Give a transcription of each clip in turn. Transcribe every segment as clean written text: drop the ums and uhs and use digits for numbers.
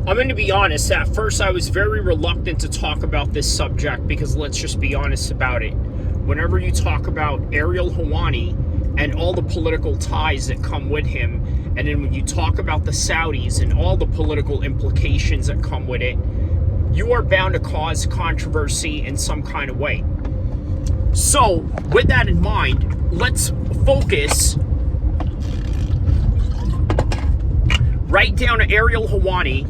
I'm going to be honest, at first I was very reluctant to talk about this subject because let's just be honest about it. Whenever you talk about Ariel Helwani and all the political ties that come with him, and then when you talk about the Saudis and all the political implications that come with it, you are bound to cause controversy in some kind of way. So, with that in mind, let's focus right down to Ariel Helwani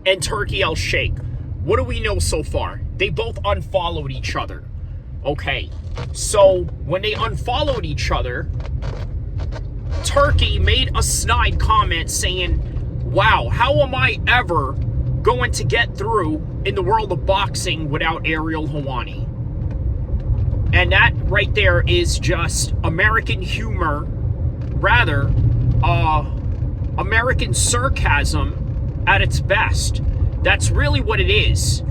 and Turki El-Sheikh. What do we know so far? They both unfollowed each other. Okay, so when they unfollowed each other, Turki made a snide comment saying, wow, how am I ever going to get through in the world of boxing without Ariel Helwani? And that right there is just American humor, rather, American sarcasm at its best. That's really what it is.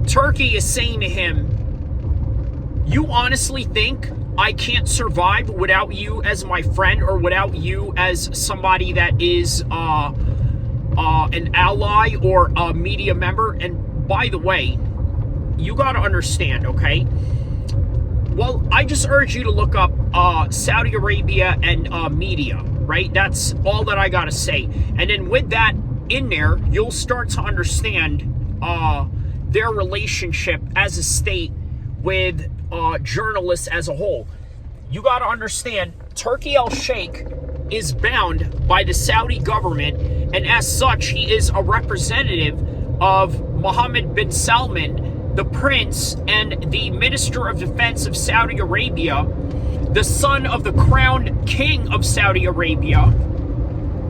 Turki is saying to him, you honestly think I can't survive without you as my friend or without you as somebody that is an ally or a media member? And by the way, you got to understand, okay? Well, I just urge you to look up Saudi Arabia and media, right? That's all that I got to say. And then with that in there, you'll start to understand their relationship as a state with journalists as a whole. You got to understand, Turki El-Sheikh is bound by the Saudi government, and as such, he is a representative of Mohammed bin Salman, the prince and the minister of defense of Saudi Arabia, the son of the crowned king of Saudi Arabia.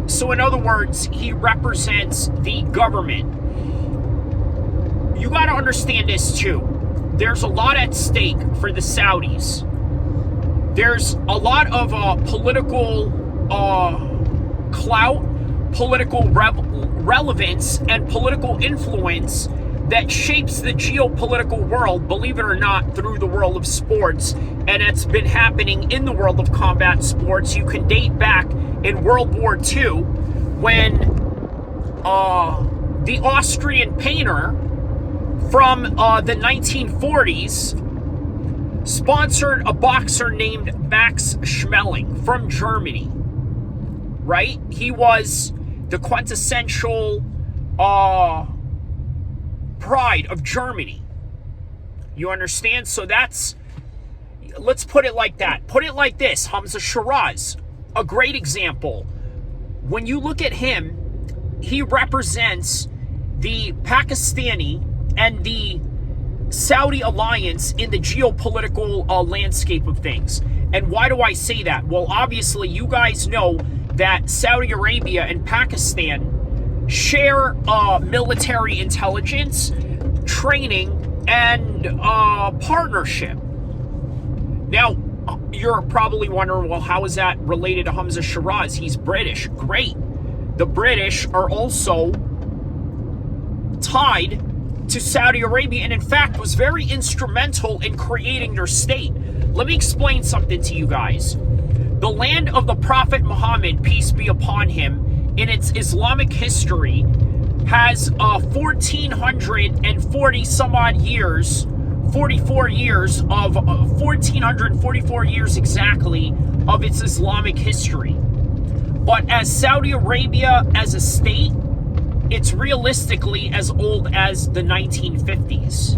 So in other words, he represents the government. You got to understand this too. There's a lot at stake for the Saudis. There's a lot of political clout, political relevance, and political influence that shapes the geopolitical world, believe it or not, through the world of sports. And it's been happening in the world of combat sports. You can date back in World War II when the Austrian painter from the 1940s sponsored a boxer named Max Schmeling from Germany, right? He was the quintessential pride of Germany. You understand? So that's, let's put it like that. Put it like this. Hamza Shiraz, a great example. When you look at him, he represents the Pakistani and the Saudi alliance in the geopolitical landscape of things. And why do I say that? Well, obviously, you guys know that Saudi Arabia and Pakistan share military intelligence, training, and partnership. Now, you're probably wondering, well, how is that related to Hamza Shiraz? He's British. Great. The British are also tied to Saudi Arabia, and in fact was very instrumental in creating their state. Let me explain something to you guys. The land of the Prophet Muhammad, peace be upon him, in its Islamic history has 1,440 some odd years, 44 years of 1,444 years exactly of its Islamic history. But as Saudi Arabia as a state, it's realistically as old as the 1950s.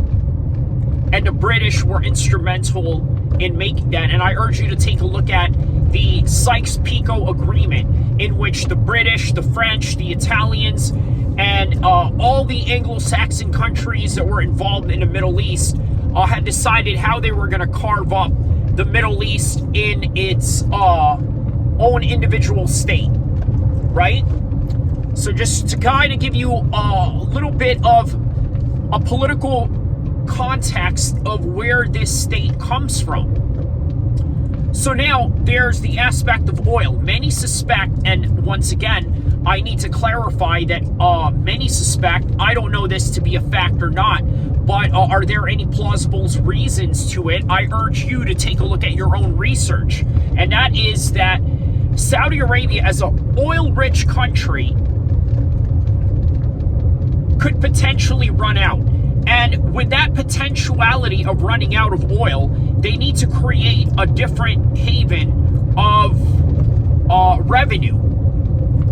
And the British were instrumental in making that. And I urge you to take a look at the Sykes-Picot Agreement, in which the British, the French, the Italians, and all the Anglo-Saxon countries that were involved in the Middle East had decided how they were going to carve up the Middle East in its own individual state, right? So just to kind of give you a little bit of a political context of where this state comes from. So now there's the aspect of oil. Many suspect, and once again, I need to clarify that many suspect, I don't know this to be a fact or not, but are there any plausible reasons to it? I urge you to take a look at your own research. And that is that Saudi Arabia, as an oil-rich country, could potentially run out. And with that potentiality of running out of oil, they need to create a different haven of revenue.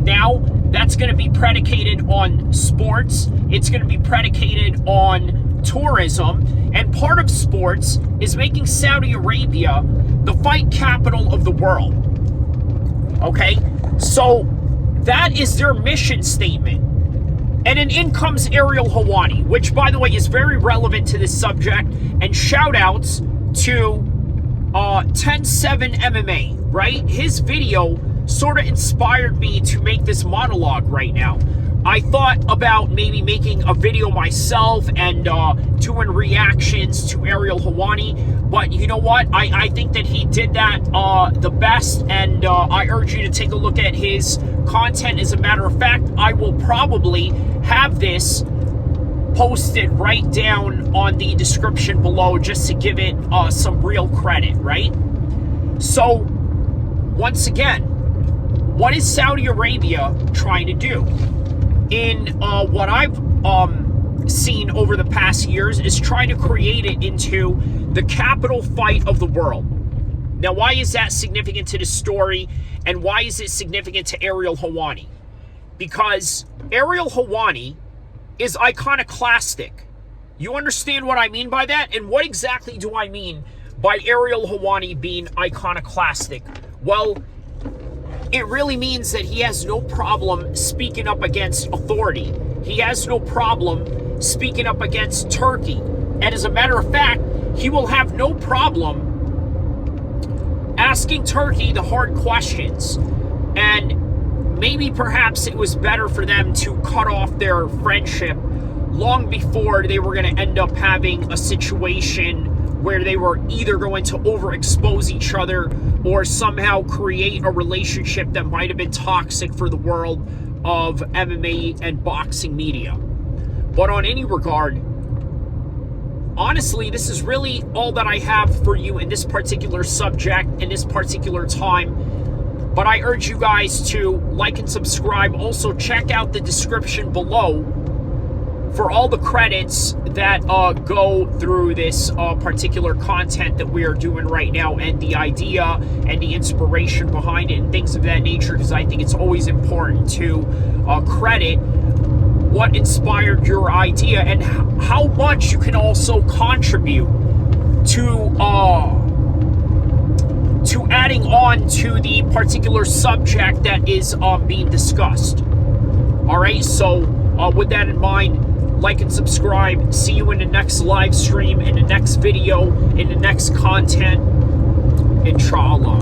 Now, that's going to be predicated on sports. It's going to be predicated on tourism. And part of sports is making Saudi Arabia the fight capital of the world. Okay? So that is their mission statement. And then in comes Ariel Helwani, which, by the way, is very relevant to this subject. And shout outs to 10-7 MMA, right? His video sort of inspired me to make this monologue right now. I thought about maybe making a video myself and doing reactions to Ariel Helwani, but you know what? I think that he did that the best, and I urge you to take a look at his content. As a matter of fact, I will probably have this posted right down on the description below just to give it some real credit, right? So, once again, what is Saudi Arabia trying to do? In what I've seen over the past years is trying to create it into the capital fight of the world. Now, why is that significant to the story, and why is it significant to Ariel Helwani? Because Ariel Helwani is iconoclastic. You understand what I mean by that? And what exactly do I mean by Ariel Helwani being iconoclastic? Well, it really means that he has no problem speaking up against authority. He has no problem speaking up against Turkey. And as a matter of fact, he will have no problem asking Turkey the hard questions. And maybe perhaps it was better for them to cut off their friendship long before they were going to end up having a situation where they were either going to overexpose each other or somehow create a relationship that might have been toxic for the world of MMA and boxing media. But on any regard, honestly, this is really all that I have for you in this particular subject, in this particular time. But I urge you guys to like and subscribe. Also, check out the description below for all the credits that go through this particular content that we are doing right now, and the idea and the inspiration behind it and things of that nature, because I think it's always important to credit what inspired your idea and how much you can also contribute to adding on to the particular subject that is being discussed. All right, so with that in mind, like and subscribe. See you in the next live stream, in the next video, in the next content. Inshallah.